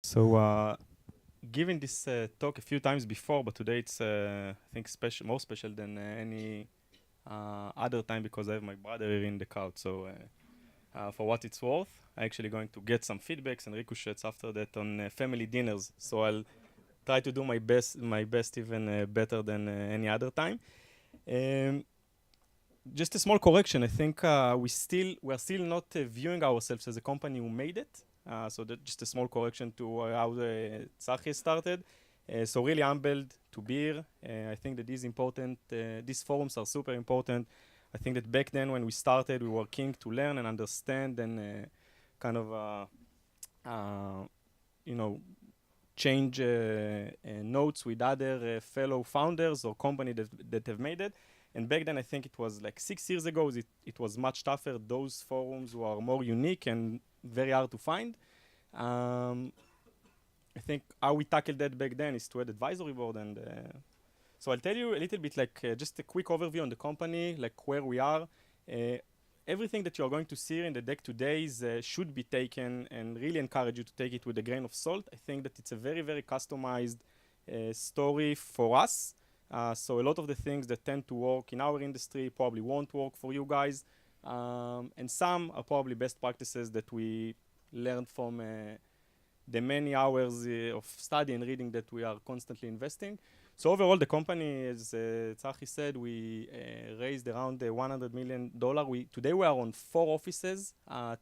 So, given this talk a few times before, but today it's I think more special than any other time because I have my brother here in the crowd. So, for what it's worth, I'm actually going to get some feedbacks and ricochets after that on family dinners. So I'll try to do my best even better than any other time. Um, just a small correction. I think we're still not viewing ourselves as a company who made it. So that just a small correction to how Tsachi started. So really humbled to be here. I think that is important. These forums are super important. I think that back then when we started, we were keen to learn and understand and kind of, you know, change notes with other fellow founders or company that have made it. And back then, I think it was like 6 years ago, it was much tougher. Those forums were more unique and very hard to find. I think how we tackled that back then is to add advisory board. And so I'll tell you a little bit like just a quick overview on the company, like where we are. Everything that you're going to see in the deck today should be taken and really encourage you to take it with a grain of salt. I think that it's a very, very customized story for us. So a lot of the things that tend to work in our industry probably won't work for you guys. And some are probably best practices that we learned from the many hours of study and reading that we are constantly investing. So overall, the company, as Tsachi said, we raised around $100 million. Today we are on 4 offices.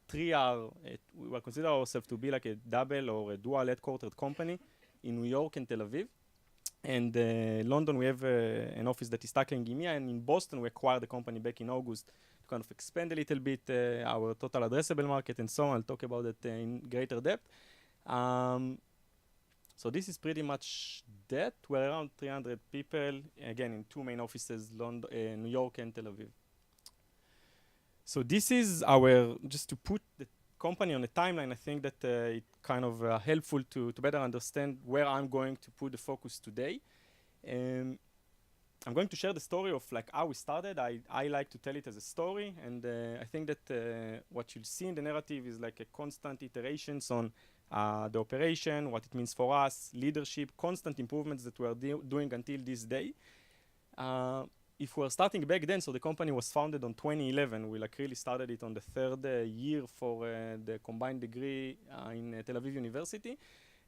3 are, we consider ourselves to be like a double or a dual headquartered company in New York and Tel Aviv. And London, we have an office that is tackling EMEA, and in Boston, we acquired the company back in August to kind of expand a little bit our total addressable market and so on. I'll talk about it in greater depth. So this is pretty much that. We're around 300 people, again, in 2 main offices, New York and Tel Aviv. So this is just to put the company on a timeline, I think that it's kind of helpful to better understand where I'm going to put the focus today. I'm going to share the story of like how we started. I like to tell it as a story, and I think that what you'll see in the narrative is like a constant iterations on the operation, what it means for us, leadership, constant improvements that we are doing until this day. If we're starting back then, so the company was founded on 2011. We like really started it on the 3rd year for the combined degree in Tel Aviv University.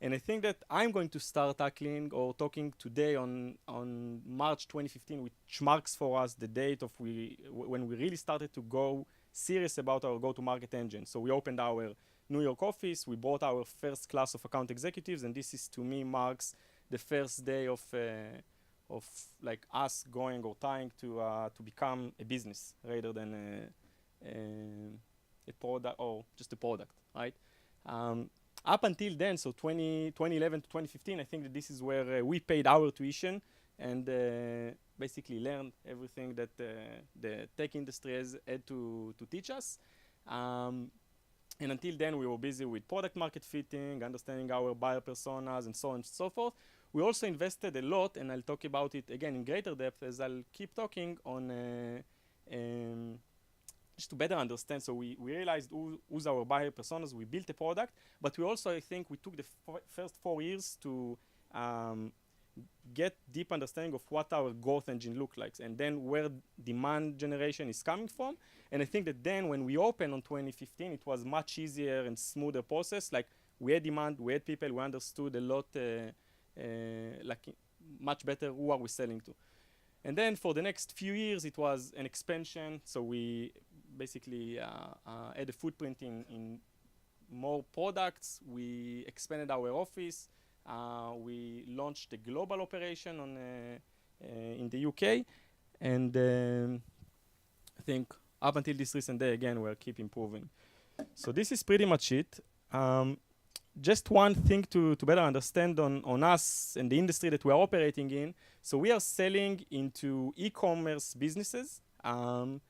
And I think that I'm going to start tackling or talking today on March 2015, which marks for us the date of when we really started to go serious about our go-to-market engine. So we opened our New York office, we brought our first class of account executives, and this is to me marks the first day of like us going or trying to become a business rather than a product or just a product, right? Up until then, so 2011 to 2015, I think that this is where we paid our tuition and basically learned everything that the tech industry has had to teach us. And until then, we were busy with product market fitting, understanding our buyer personas, and so on and so forth. We also invested a lot, and I'll talk about it again in greater depth as I'll keep talking on just to better understand. So we realized who's our buyer personas. We built a product, but we also, I think, we took the first 4 years to get deep understanding of what our growth engine looks like, and then where demand generation is coming from. And I think that then when we opened on 2015, it was much easier and smoother process. Like we had demand, we had people, we understood a lot, like much better who are we selling to. And then for the next few years, it was an expansion. So we basically had a footprint in more products. We expanded our office. We launched a global operation in the UK. And I think up until this recent day, again, we'll keep improving. So this is pretty much it. Just one thing to better understand on us and the industry that we are operating in. So we are selling into e-commerce businesses and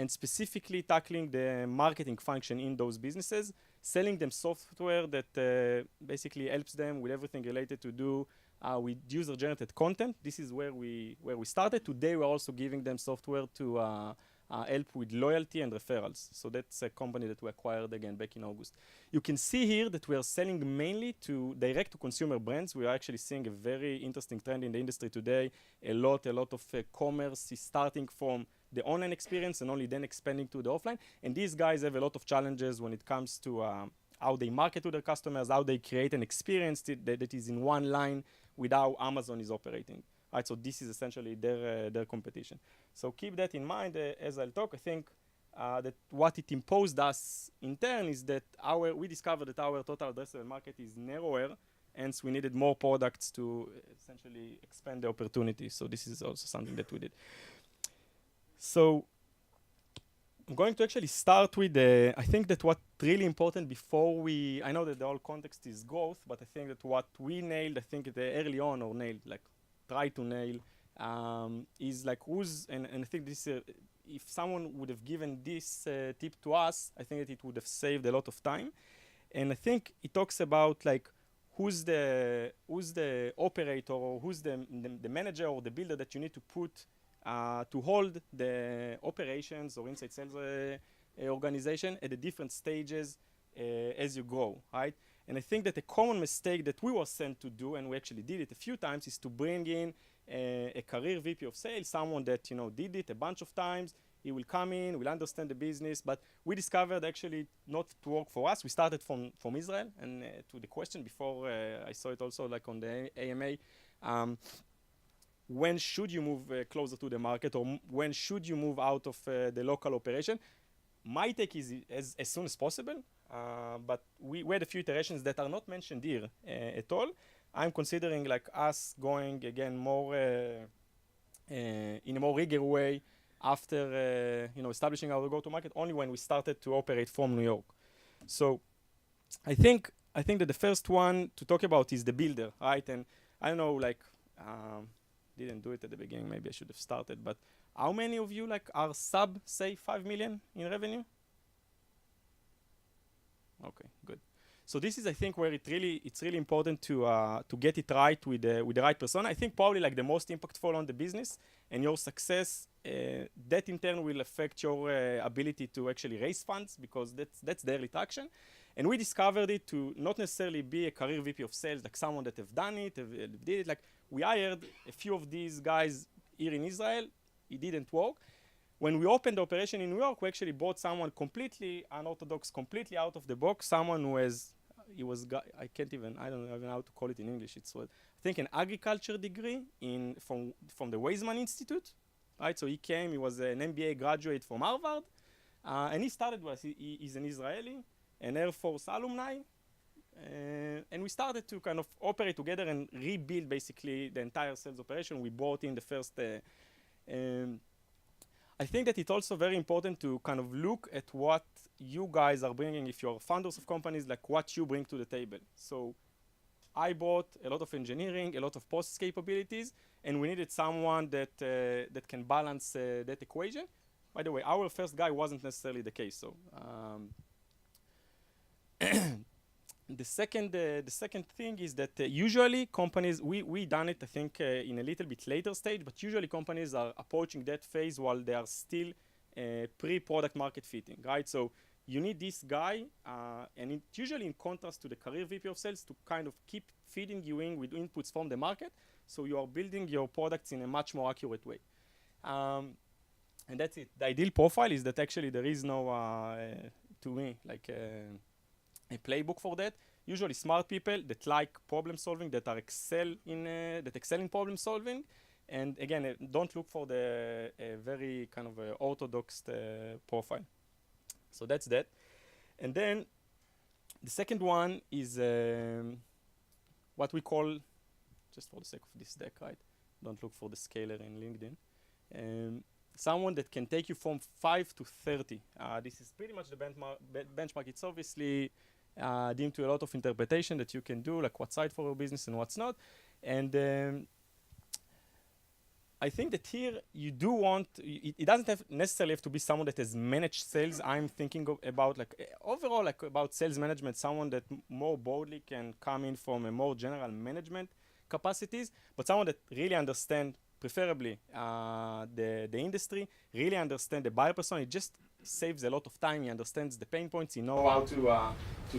specifically tackling the marketing function in those businesses, selling them software that basically helps them with everything related to do with user-generated content. This is where we started. Today, we're also giving them software to help with loyalty and referrals. So that's a company that we acquired again back in August. You can see here that we are selling mainly to direct-to-consumer brands. We are actually seeing a very interesting trend in the industry today. A lot of commerce is starting from the online experience and only then expanding to the offline. And these guys have a lot of challenges when it comes to how they market to their customers, how they create an experience that is in one line with how Amazon is operating. Right, so this is essentially their competition. So keep that in mind as I'll talk. I think that what it imposed us in turn is that we discovered that our total addressable market is narrower, hence we needed more products to essentially expand the opportunity. So this is also something that we did. So I'm going to actually start with I think that what's really important before I know that the whole context is growth, but I think that what we nailed, I think early on, or nailed, like try to nail, is like and I think this, if someone would have given this tip to us, I think that it would have saved a lot of time. And I think it talks about like who's the operator, or who's the manager or the builder that you need to put to hold the operations or inside sales organization at the different stages as you grow, right? And I think that a common mistake that we were sent to do, and we actually did it a few times, is to bring in a career VP of sales, someone that did it a bunch of times. He will come in, will understand the business, but we discovered actually not to work for us. We started from Israel, and to the question before, I saw it also like on the AMA, when should you move closer to the market, or when should you move out of the local operation? My take is as soon as possible, but we had a few iterations that are not mentioned here at all. I'm considering like us going again more in a more rigorous way after establishing our go-to-market only when we started to operate from New York. So I think that the first one to talk about is the builder, right? And I don't know, like didn't do it at the beginning. Maybe I should have started, but how many of you like are sub, say, 5 million in revenue? Okay, good. So this is, I think, where it's really important to get it right with the right persona. I think probably like the most impactful on the business and your success. That in turn will affect your ability to actually raise funds, because that's the early traction. And we discovered it to not necessarily be a career VP of sales, like someone that have done it, did it. Like we hired a few of these guys here in Israel. It didn't work. When we opened the operation in New York, we actually brought someone completely unorthodox, completely out of the box, someone who I don't even know how to call it in English. It's I think an agriculture degree from the Weizmann Institute, right? So he was an MBA graduate from Harvard, and he started he's an Israeli, an Air Force alumni, and we started to kind of operate together and rebuild basically the entire sales operation. We brought in the first. I think that it's also very important to kind of look at what you guys are bringing, if you're founders of companies, like what you bring to the table. So I brought a lot of engineering, a lot of process capabilities, and we needed someone that can balance that equation. By the way, our first guy wasn't necessarily the case. So the second thing is that usually companies, we done it, I think, in a little bit later stage, but usually companies are approaching that phase while they are still pre-product market fitting, right? So you need this guy, and it's usually in contrast to the career VP of sales, to kind of keep feeding you in with inputs from the market, so you are building your products in a much more accurate way. And that's it. The ideal profile is that actually there is no, to me, like a playbook for that. Usually smart people that like problem solving, that excel in problem solving. And again, don't look for the very kind of orthodox profile. So that's that. And then the second one is what we call, just for the sake of this deck, right? Don't look for the scaler in LinkedIn. Someone that can take you from 5 to 30. This is pretty much the benchmark. It's obviously deemed to a lot of interpretation that you can do, like what's right for your business and what's not. And I think that here you do want, it doesn't necessarily have to be someone that has managed sales. I'm thinking about like overall, like about sales management, someone that more broadly can come in from a more general management capacities, but someone that really understands preferably the industry, really understand the buyer persona. It just saves a lot of time. He understands the pain points. He knows how to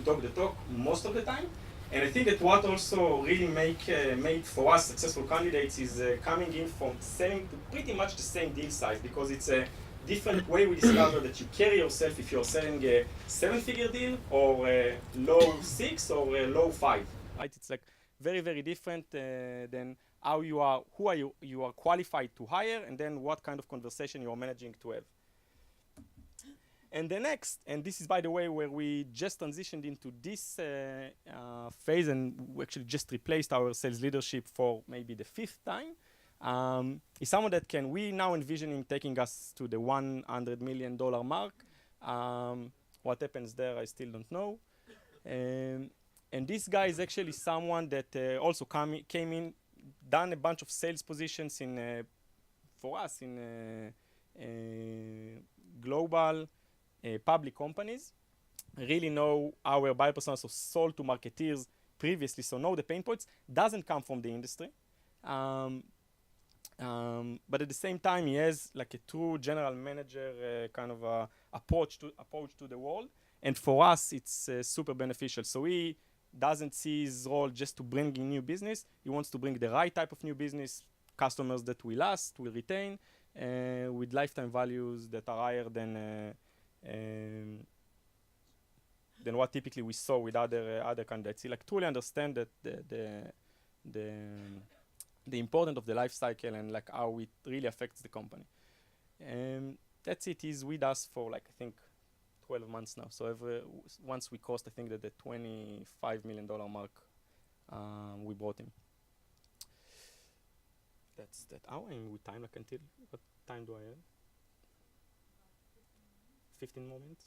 talk the talk most of the time. And I think that what also really made for us successful candidates is coming in from selling to pretty much the same deal size, because it's a different way we discover that you carry yourself if you're selling a 7-figure deal or a low 6 or a low 5. Right? It's like very, very different than how you are, who are you are qualified to hire, and then what kind of conversation you are managing to have. And the next, and this is, by the way, where we just transitioned into this phase, and we actually just replaced our sales leadership for maybe the 5th time, is someone that we now envision him taking us to the $100 million mark. What happens there, I still don't know. And this guy is actually someone that also came in, done a bunch of sales positions for us in global public companies, really know our buyer personas, so sold to marketeers previously, so know the pain points, doesn't come from the industry. But at the same time, he has like a true general manager kind of approach to the world. And for us, it's super beneficial. So he doesn't see his role just to bring in new business. He wants to bring the right type of new business, customers that will last, will retain, with lifetime values that are higher than what typically we saw with other candidates. He like truly understand that the importance of the life cycle and like how it really affects the company. That's it. He's with us for like I think 12 months now. So once we crossed, I think that the $25 million mark, we brought him. That's that. How am I with time? Like until what time do I have? 15 more minutes.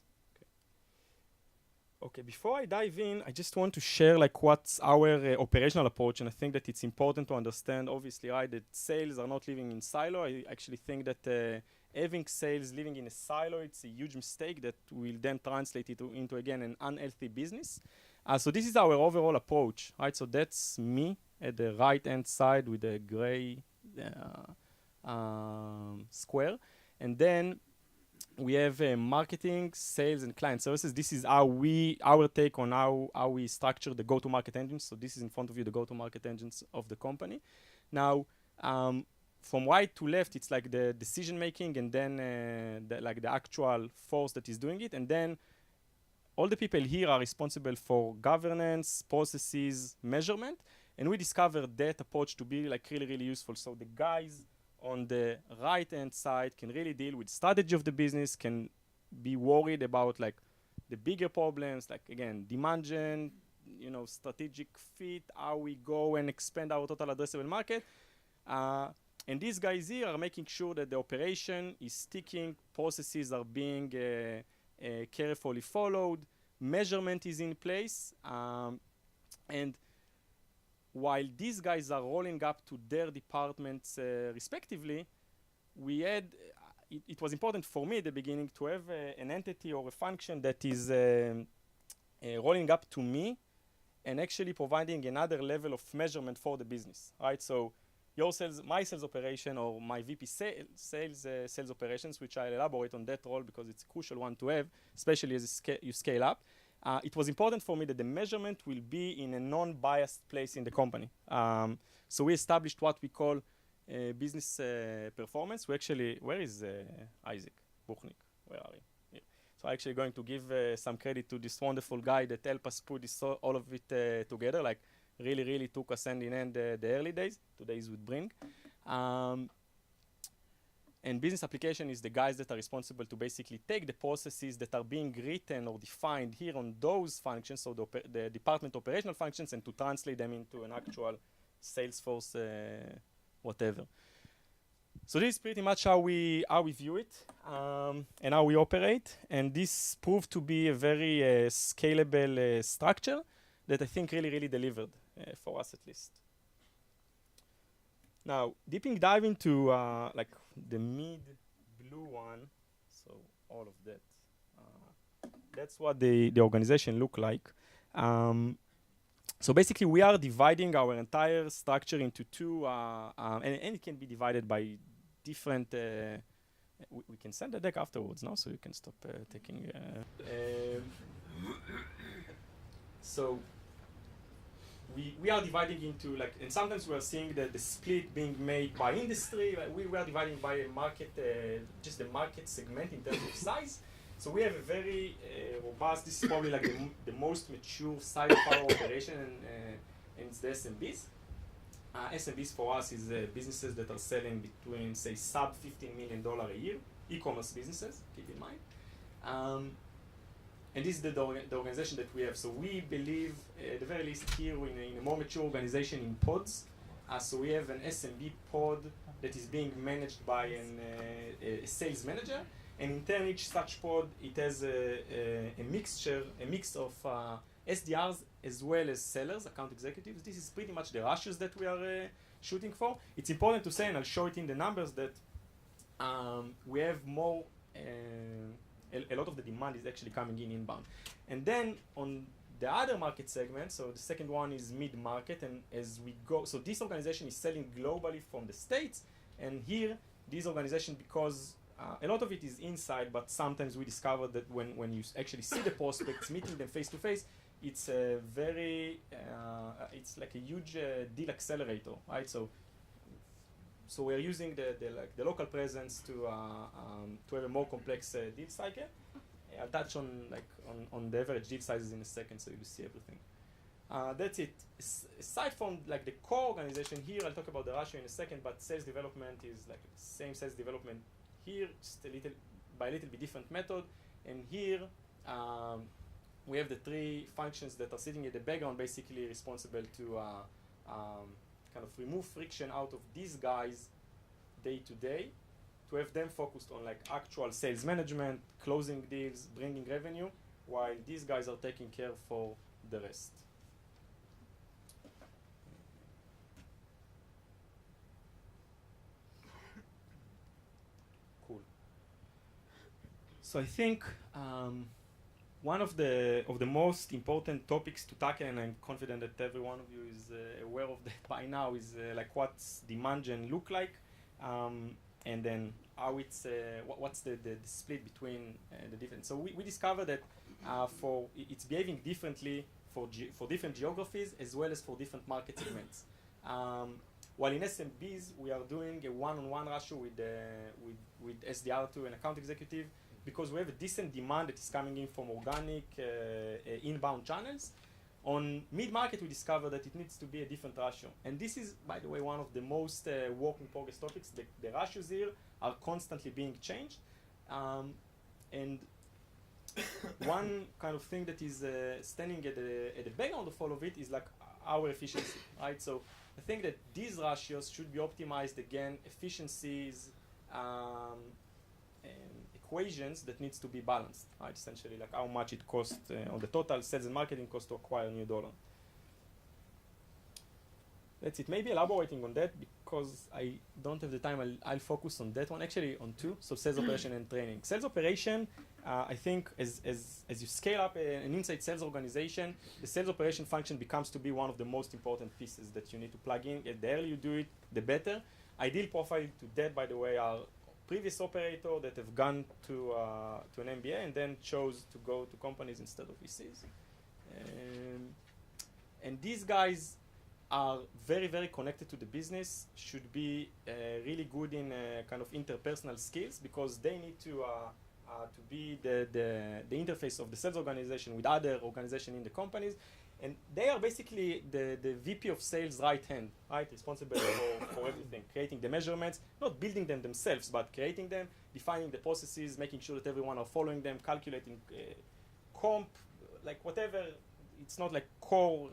Okay, before I dive in, I just want to share like what's our operational approach, and I think that it's important to understand, obviously, right, that sales are not living in silo. I actually think that having sales living in a silo, it's a huge mistake that will then translate it into again an unhealthy business. So this is our overall approach, right? So that's me at the right-hand side with the gray square, and then we have marketing, sales, and client services. This is our take on how we structure the go-to-market engines. So this is in front of you, the go-to-market engines of the company. Now, from right to left, it's like the decision-making, and then the actual force that is doing it. And then all the people here are responsible for governance, processes, measurement. And we discovered that approach to be like really, really useful. So the guys on the right-hand side can really deal with strategy of the business, can be worried about like the bigger problems, like again, demand gen, strategic fit, how we go and expand our total addressable market. And these guys here are making sure that the operation is sticking, processes are being carefully followed, measurement is in place, and while these guys are rolling up to their departments respectively, we had, it was important for me at the beginning to have an entity or a function that is rolling up to me and actually providing another level of measurement for the business, right? So my sales operation or my VP sales operations, which I'll elaborate on that role because it's a crucial one to have, especially as you scale up. It was important for me that the measurement will be in a non-biased place in the company. So we established what we call business performance. We actually, where is Isaac Buchnik? Where are you? Yeah. So I'm actually going to give some credit to this wonderful guy that helped us put all of it together. Like really took us hand in hand the early days. Today's with Bring. And business application is the guys that are responsible to basically take the processes that are being written or defined here on those functions, so the department operational functions, and to translate them into an actual Salesforce whatever. So this is pretty much how we view it and how we operate. And this proved to be a very scalable structure that I think really delivered for us at least. Now, dive into like the mid blue one, so all of that. That's what the organization look like. So basically, we are dividing our entire structure into two, and it can be divided by different. We can send the deck afterwards, no? So you can stop taking. So we are dividing into like, and sometimes we are seeing the split being made by industry. Like we are dividing by a market, just the market segment in terms of size. So we have a very robust. This is probably like the most mature side of our operation, and it's the SMBs. SMBs for us is businesses that are selling between, say, sub $15 million a year, e-commerce businesses, keep in mind. And this is the organization that we have. So we believe, at the very least here, in a more mature organization in pods. So we have an SMB pod that is being managed by a sales manager. And in turn, each such pod, it has a mix of SDRs as well as sellers, account executives. This is pretty much the ratios that we are shooting for. It's important to say, and I'll show it in the numbers, that we have more, a lot of the demand is actually coming in inbound. And then on the other market segment, so the second one is mid-market, and as we go, so this organization is selling globally from the States, and here, this organization, because a lot of it is inside, but sometimes we discover that when you actually see the prospects, meeting them face to face, it's a very, it's like a huge deal accelerator, right? So we're using the local presence to have a more complex deal cycle. I'll touch on the average deal sizes in a second, so you see everything. That's it. Aside from like the core organization here, I'll talk about the ratio in a second, but sales development is like the same sales development here, just by a little bit different method. And here, we have the three functions that are sitting in the background, basically responsible to kind of remove friction out of these guys day to day, to have them focused on like actual sales management, closing deals, bringing revenue, while these guys are taking care for the rest. Cool. So I think one of the most important topics to tackle, and I'm confident that every one of you is aware of that by now, is like what's demand gen look like, and then how it's what's the split between the different. So we discovered that it's behaving differently for different geographies as well as for different market segments. While in SMBs we are doing a one-on-one ratio with SDR to an account executive, because we have a decent demand that is coming in from organic inbound channels. On mid-market, we discovered that it needs to be a different ratio. And this is, by the way, one of the most work in progress topics. The ratios here are constantly being changed. And one kind of thing that is standing at the background of all of it is like our efficiency, right? So I think that these ratios should be optimized again, efficiencies, equations that needs to be balanced, right? Essentially, like how much it costs on the total sales and marketing cost to acquire a new dollar. That's it. Maybe elaborating on that, because I don't have the time, I'll focus on that one, actually on two, so sales operation and training. Sales operation, I think as you scale up an inside sales organization, the sales operation function becomes to be one of the most important pieces that you need to plug in. The earlier you do it, the better. Ideal profile to that, by the way, are previous operator that have gone to an MBA and then chose to go to companies instead of VCs. And these guys are very, very connected to the business, should be really good in kind of interpersonal skills, because they need to be the interface of the sales organization with other organizations in the companies. And they are basically the VP of sales right hand, right? Responsible for everything, creating the measurements, not building them themselves, but creating them, defining the processes, making sure that everyone are following them, calculating comp, like whatever. It's not like core,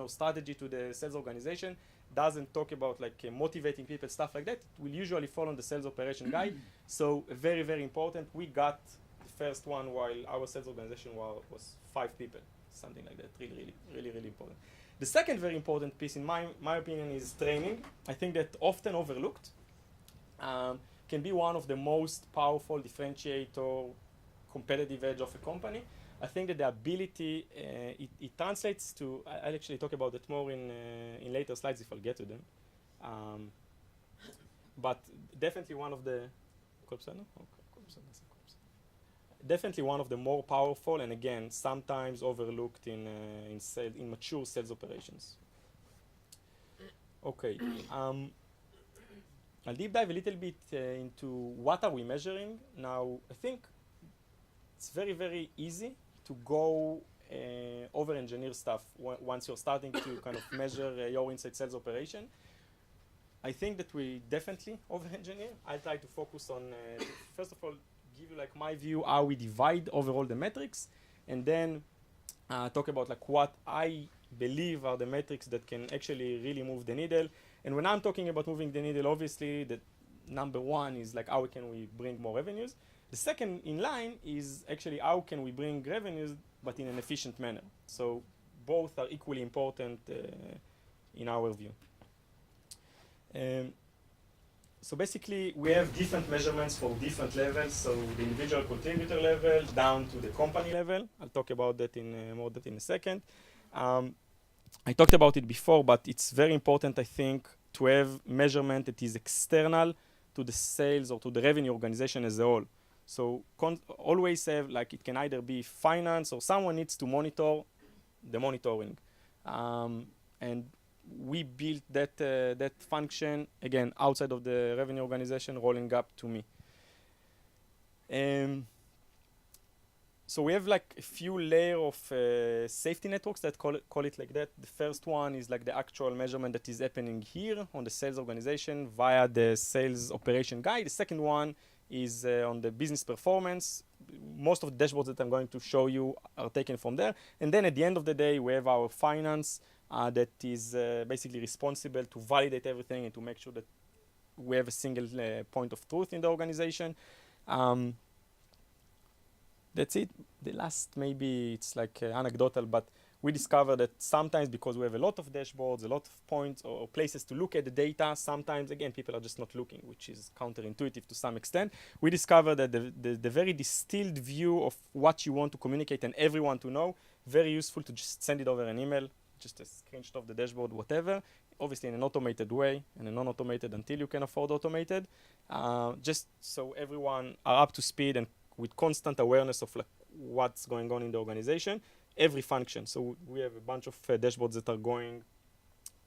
strategy to the sales organization. Doesn't talk about like motivating people, stuff like that. It will usually fall on the sales operation guy. So very, very important. We got the first one while our sales organization was 5 people. Something like that, really important. The second very important piece, in my opinion, is training. I think that often overlooked, can be one of the most powerful differentiator, competitive edge of a company. I think that the ability, it translates to, I'll actually talk about it more in later slides if I'll get to them. But definitely one of the, definitely one of the more powerful and again, sometimes overlooked in mature sales operations. Okay, I'll deep dive a little bit into what are we measuring. Now, I think it's very, very easy to go over-engineer stuff once you're starting to kind of measure your inside sales operation. I think that we definitely over-engineer. I'll try to focus on, first of all, give you like my view how we divide overall the metrics, and then talk about like what I believe are the metrics that can actually really move the needle. And when I'm talking about moving the needle, obviously the number one is like how can we bring more revenues. The second in line is actually how can we bring revenues but in an efficient manner. So both are equally important in our view. So basically we have different measurements for different levels. So the individual contributor level down to the company level. I'll talk about that in more depth in a second. I talked about it before, but it's very important, I think, to have measurement that is external to the sales or to the revenue organization as a whole. So always have, like, it can either be finance or someone needs to monitor the monitoring. And we built that function, again, outside of the revenue organization, rolling up to me. So we have like a few layers of safety networks that call it like that. The first one is like the actual measurement that is happening here on the sales organization via the sales operation guide. The second one is on the business performance. Most of the dashboards that I'm going to show you are taken from there. And then at the end of the day, we have our finance that is basically responsible to validate everything and to make sure that we have a single point of truth in the organization. That's it. The last, maybe it's like anecdotal, but we discovered that sometimes because we have a lot of dashboards, a lot of points or places to look at the data, sometimes, again, people are just not looking, which is counterintuitive to some extent. We discovered that the very distilled view of what you want to communicate and everyone to know, very useful to just send it over an email, just a screenshot of the dashboard, whatever, obviously in an automated way and a non-automated until you can afford automated, just so everyone are up to speed and with constant awareness of like what's going on in the organization, every function. So we have a bunch of dashboards that are going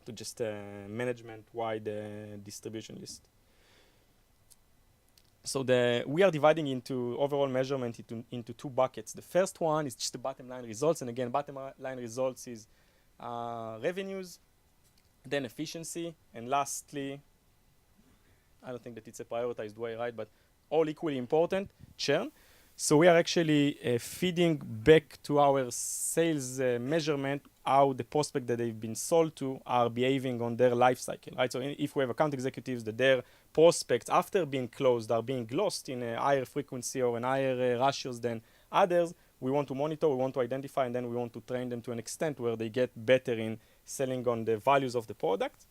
to just management-wide distribution list. So we are dividing into overall measurement into two buckets. The first one is just the bottom line results. And again, bottom line results is revenues, then efficiency, and lastly, I don't think that it's a prioritized way, right? But all equally important, churn. So we are actually feeding back to our sales measurement how the prospect that they've been sold to are behaving on their life cycle, right? So if we have account executives that their prospects after being closed are being lost in a higher frequency or in higher ratios than others, we want to monitor, we want to identify, and then we want to train them to an extent where they get better in selling on the values of the product.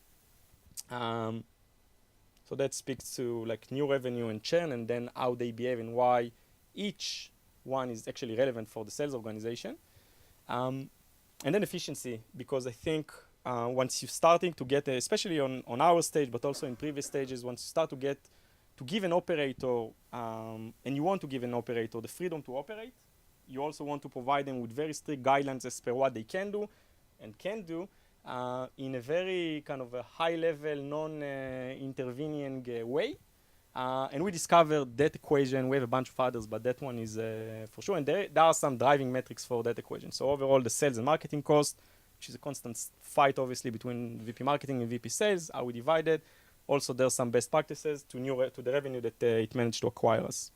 So that speaks to like new revenue and churn, and then how they behave and why each one is actually relevant for the sales organization. And then efficiency, because I think once you're starting to get, especially on our stage, but also in previous stages, once you start to get to give an operator, and you want to give an operator the freedom to operate, you also want to provide them with very strict guidelines as per what they can do and can't do, in a very kind of a high-level, non-intervening way. And we discovered that equation. We have a bunch of others, but that one is for sure. And there are some driving metrics for that equation. So overall, the sales and marketing cost, which is a constant fight, obviously, between VP marketing and VP sales, how we divide it. Also, there's some best practices to the revenue that it managed to acquire us.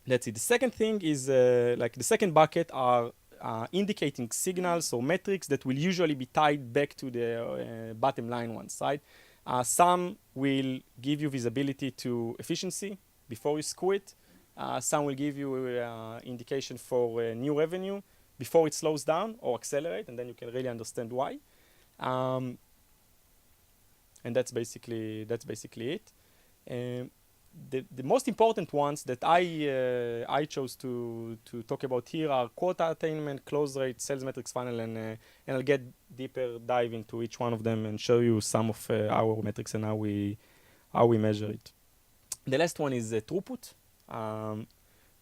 Let's see. The second thing is like the second bucket are indicating signals or metrics that will usually be tied back to the bottom line one side. Some will give you visibility to efficiency before you squeeze. Some will give you indication for new revenue before it slows down or accelerate, and then you can really understand why. And that's basically it. the most important ones that I chose to talk about here are quota attainment, close rate, sales metrics funnel, and I'll get deeper dive into each one of them and show you some of our metrics and how we measure it. The last one is throughput,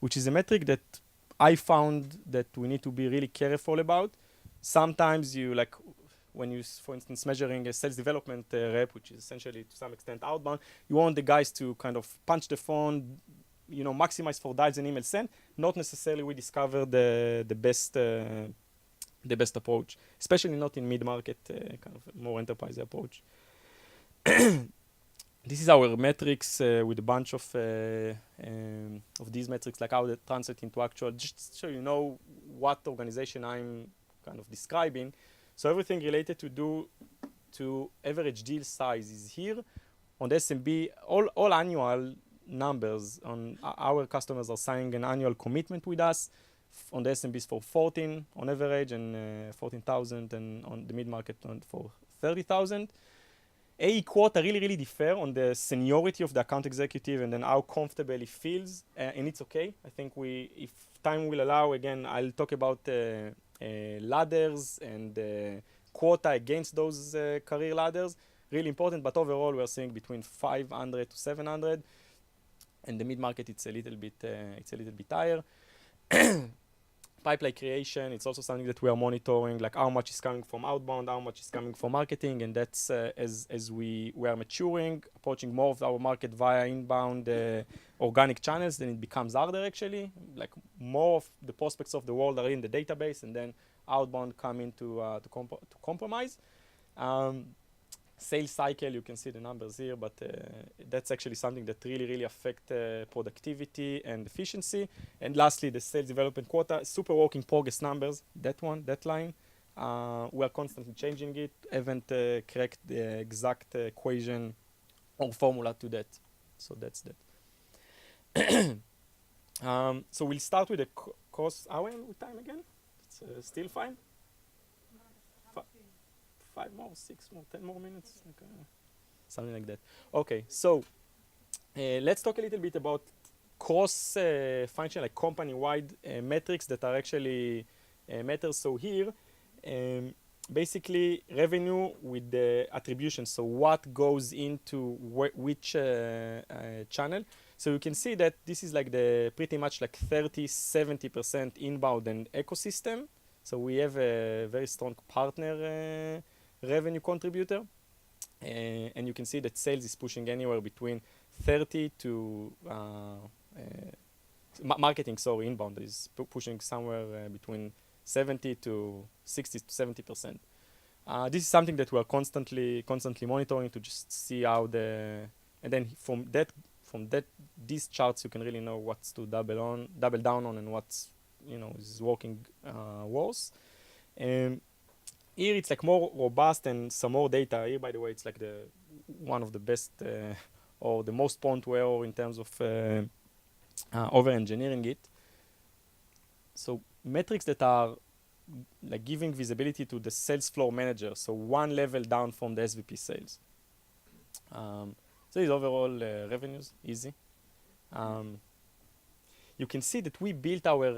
which is a metric that I found that we need to be really careful about. Sometimes you like when you, for instance, measuring a sales development rep, which is essentially to some extent outbound, you want the guys to kind of punch the phone, you know, maximize for dials and email send. Not necessarily we discover the best approach, especially not in mid-market, kind of more enterprise approach. This is our metrics with a bunch of these metrics, like how they translate into actual, just so you know what organization I'm kind of describing. So everything related to average deal size is here. On the SMB, all annual numbers on our customers are signing an annual commitment with us. On the SMBs for 14 on average and 14,000, and on the mid-market for 30,000. AE quota really differ on the seniority of the account executive and then how comfortable he feels, and it's okay. I think if time will allow, again, I'll talk about ladders and quota against those career ladders. Really important, but overall we're seeing between 500 to 700, and the mid-market it's a little bit higher. Pipeline creation, it's also something that we are monitoring, like how much is coming from outbound, how much is coming from marketing, and that's as we are maturing, approaching more of our market via inbound organic channels, then it becomes harder actually. Like more of the prospects of the world are in the database, and then outbound come in to compromise. Sales cycle, you can see the numbers here, but that's actually something that really affect productivity and efficiency. And lastly, the sales development quota, super work in progress numbers, that line. We are constantly changing it, haven't cracked the exact equation or formula to that. So that's that. So we'll start with the cost. Are we with time again? It's still fine? 5 more, 6 more, 10 more minutes, like, something like that. Okay, so let's talk a little bit about cross-function, like company-wide metrics that are actually matters. So here, basically revenue with the attribution. So what goes into which channel. So you can see that this is like the pretty much like 30-70% inbound and ecosystem. So we have a very strong partner revenue contributor, and you can see that sales is pushing anywhere between 30 to marketing, sorry, inbound is pushing somewhere between 70 to 60 to 70%. This is something that we are constantly monitoring to just see how and then from these charts you can really know what's to double down on and what's, you know, is working worse. Here it's like more robust and some more data. Here, by the way, it's like one of the best or the most prone to error in terms of over-engineering it. So metrics that are like giving visibility to the sales floor manager, so one level down from the SVP sales. So these overall revenues, easy. You can see that we built our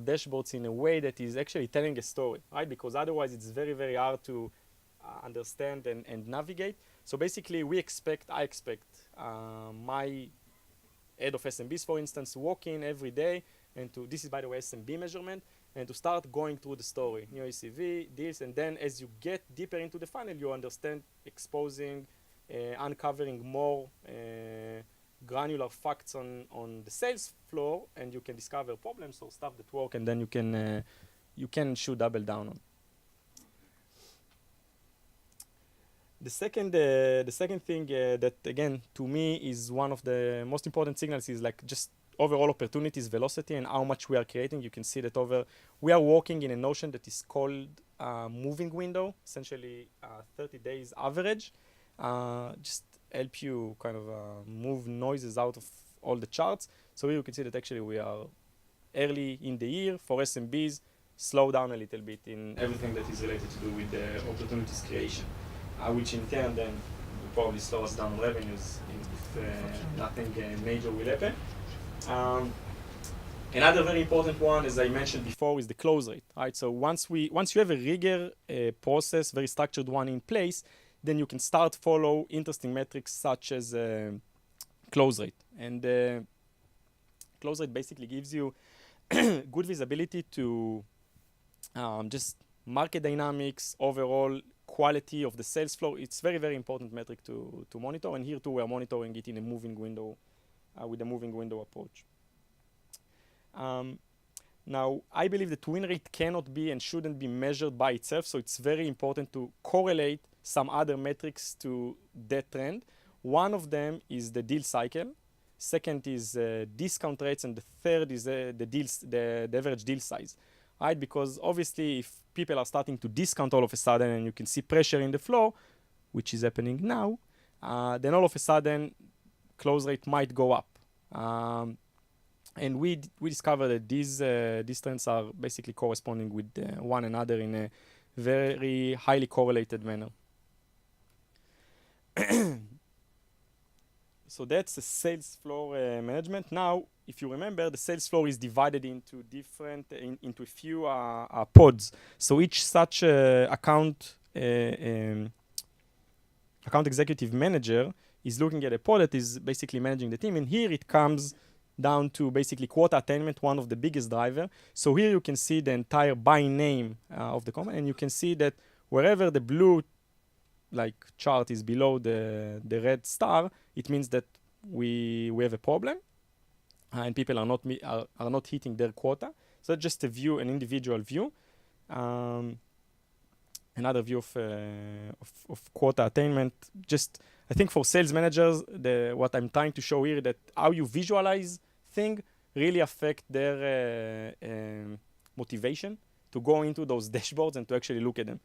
dashboards in a way that is actually telling a story, right? Because otherwise it's very hard to understand and navigate. So basically I expect my head of SMBs, for instance, to walk in every day and this is by the way SMB measurement, and to start going through the story, new ACV, deals, and then as you get deeper into the funnel, you understand exposing, uncovering more granular facts on the sales floor, and you can discover problems or stuff that work, and then you can shoot double down on. The second thing that again to me is one of the most important signals is like just overall opportunities velocity and how much we are creating. You can see that we are working in a notion that is called moving window, essentially 30 days average. Just help you kind of move noises out of all the charts. So here you can see that actually we are early in the year for SMBs, slow down a little bit in everything that is related to do with the opportunities creation, which in turn then will probably slow us down on revenues if nothing major will happen. Another very important one, as I mentioned before, is the close rate, right? So once you have a rigor process, very structured one in place, then you can start follow interesting metrics such as close rate. And close rate basically gives you good visibility to just market dynamics, overall quality of the sales flow. It's very, very important metric to monitor. And here too, we're monitoring it in a moving window with a moving window approach. Now, I believe that win rate cannot be and shouldn't be measured by itself, so it's very important to correlate some other metrics to that trend. One of them is the deal cycle. Second is discount rates, and the third is the average deal size, right? Because obviously, if people are starting to discount all of a sudden, and you can see pressure in the flow, which is happening now, then all of a sudden, close rate might go up. And we discovered that these trends are basically corresponding with one another in a very highly correlated manner. So that's the sales floor management. Now, if you remember, the sales floor is divided into into a few pods. So each such account executive manager is looking at a pod that is basically managing the team. And here it comes down to basically quota attainment, one of the biggest driver. So here you can see the entire by name of the company, and you can see that wherever the blue chart is below the red star, it means that we have a problem, and people are not hitting their quota. So that's just a view, an individual view. Another view of quota attainment. Just I think for sales managers, what I'm trying to show here that how you visualize thing really affect their motivation to go into those dashboards and to actually look at them.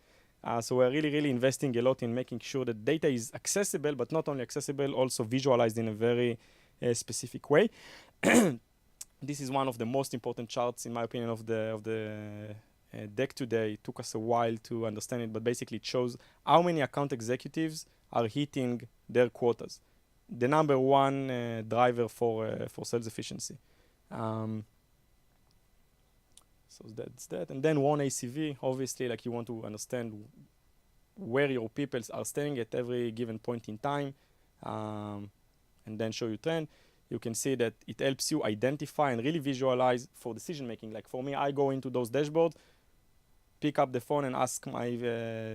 So we're really investing a lot in making sure that data is accessible, but not only accessible, also visualized in a very specific way. This is one of the most important charts, in my opinion, of the deck today. It took us a while to understand it, but basically it shows how many account executives are hitting their quotas. The number one driver for sales efficiency. So that's that. And then one ACV, obviously, you want to understand where your people are staying at every given point in time, and then show you trend. You can see that it helps you identify and really visualize for decision making. Like for me, I go into those dashboards, pick up the phone and ask my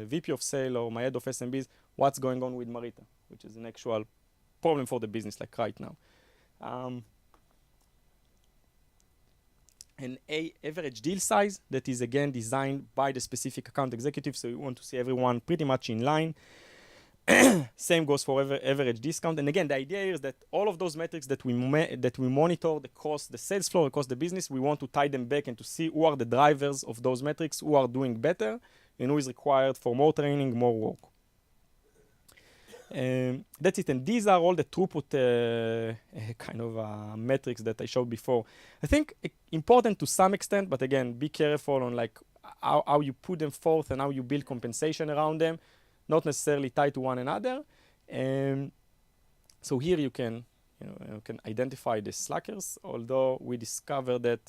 VP of sale or my head of SMBs, what's going on with Marita, which is an actual problem for the business right now. An average deal size that is again designed by the specific account executive, so you want to see everyone pretty much in line. Same goes for average discount. And again, the idea is that all of those metrics that we monitor across the sales floor, across the business, we want to tie them back and to see who are the drivers of those metrics, who are doing better, and who is required for more training, more work. That's it. And these are all the throughput metrics that I showed before. I think important to some extent, but again, be careful on how you put them forth and how you build compensation around them, not necessarily tied to one another. So here you can identify the slackers, although we discovered that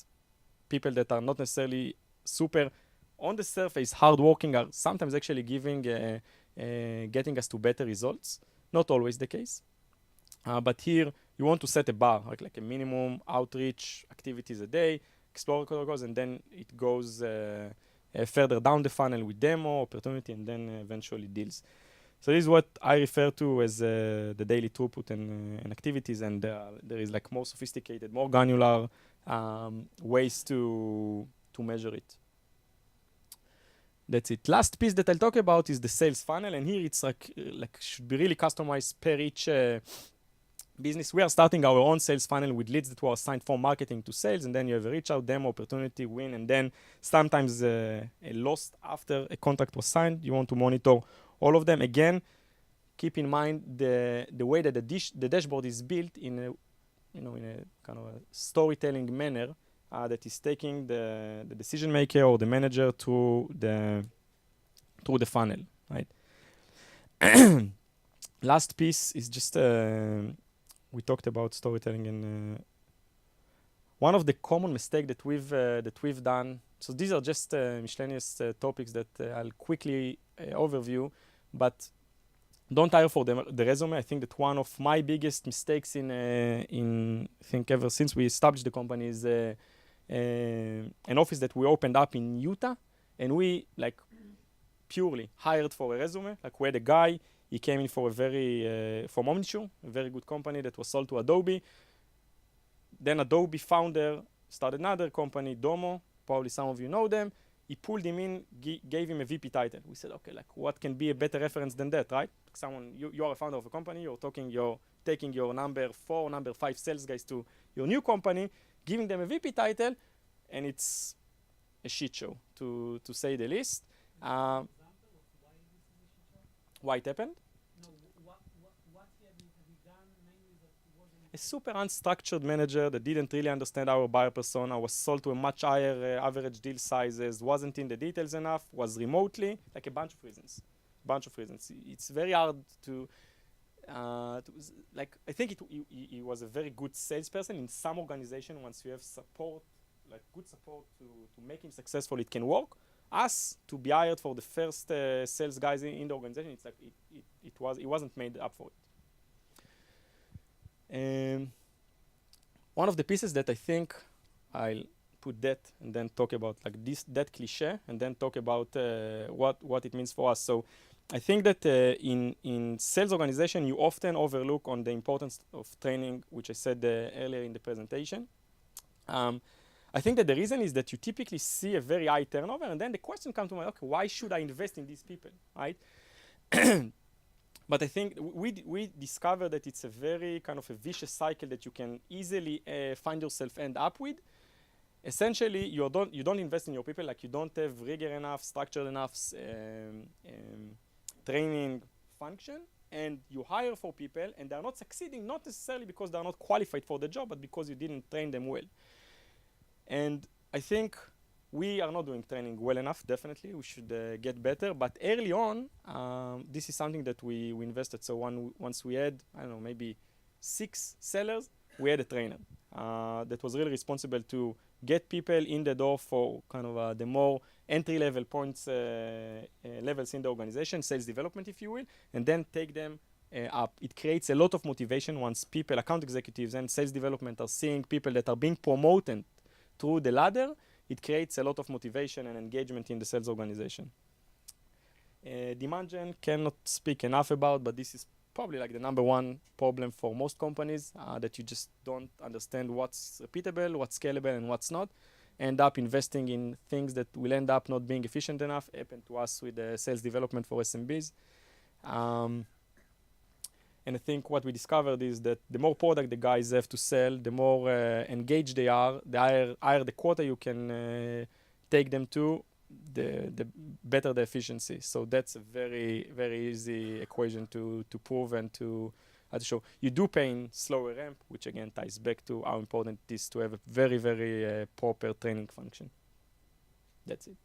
people that are not necessarily super on the surface hardworking are sometimes actually getting us to better results. Not always the case. But here you want to set a bar, like a minimum outreach activities a day, explore goals, and then it goes further down the funnel with demo, opportunity, and then eventually deals. So this is what I refer to as the daily throughput and activities, and there is more sophisticated, more granular ways to measure it. That's it. Last piece that I'll talk about is the sales funnel, and here it's should be really customized per each business. We are starting our own sales funnel with leads that were assigned from marketing to sales, and then you have a reach out, demo, opportunity, win, and then sometimes a lost after a contract was signed. You want to monitor all of them. Again, keep in mind the way that the dashboard is built in a kind of a storytelling manner. That is taking the decision maker or the manager through the funnel, right? last piece is just, we talked about storytelling, and one of the common mistakes that we've done, so these are just miscellaneous topics that I'll quickly overview, but don't hire for the resume. I think that one of my biggest mistakes in I think ever since we established the company is an office that we opened up in Utah, and we like purely hired for a resume. Like we had a guy, he came in for from Omnisure, a very good company that was sold to Adobe. Then Adobe founder started another company, Domo. Probably some of you know them. He pulled him in, gave him a VP title. We said, okay, like what can be a better reference than that, right? You are a founder of a company, you're taking your number 4, number 5 sales guys to your new company, giving them a VP title, and it's a shit show, to say the least. Why it happened? A super unstructured manager that didn't really understand our buyer persona, was sold to a much higher average deal sizes, wasn't in the details enough, was remotely, like a bunch of reasons. It's very hard to like, I think he was a very good salesperson in some organization. Once you have support, like good support to make him successful, it can work. Us, to be hired for the first sales guys in the organization, it's like it wasn't made up for it. One of the pieces that I think I'll put that and then talk about like that cliche and then talk about what it means for us. So I think that in sales organization, you often overlook on the importance of training, which I said earlier in the presentation. I think that the reason is that you typically see a very high turnover, and then the question comes to mind, okay, why should I invest in these people, right? But I think we discovered that it's a very kind of a vicious cycle that you can easily find yourself end up with. Essentially, you don't invest in your people, like you don't have rigor enough, structured enough, training function, and you hire for people, and they're not succeeding, not necessarily because they're not qualified for the job, but because you didn't train them well. And I think we are not doing training well enough, definitely. We should get better. But early on, this is something that we invested. So once we had, I don't know, maybe 6 sellers, we had a trainer that was really responsible to get people in the door for kind of the more entry-level points, levels in the organization, sales development, if you will, and then take them up. It creates a lot of motivation once people, account executives and sales development, are seeing people that are being promoted through the ladder. It creates a lot of motivation and engagement in the sales organization. Demand gen cannot speak enough about, but this is probably like the number one problem for most companies, that you just don't understand what's repeatable, what's scalable, and what's not. End up investing in things that will end up not being efficient enough. Happened to us with sales development for SMBs. And I think what we discovered is that the more product the guys have to sell, the more engaged they are, the higher the quota you can take them to, the better the efficiency. So that's a very, very easy equation to prove and to show. You do pay in slower ramp, which again ties back to how important it is to have a very, very proper training function. That's it.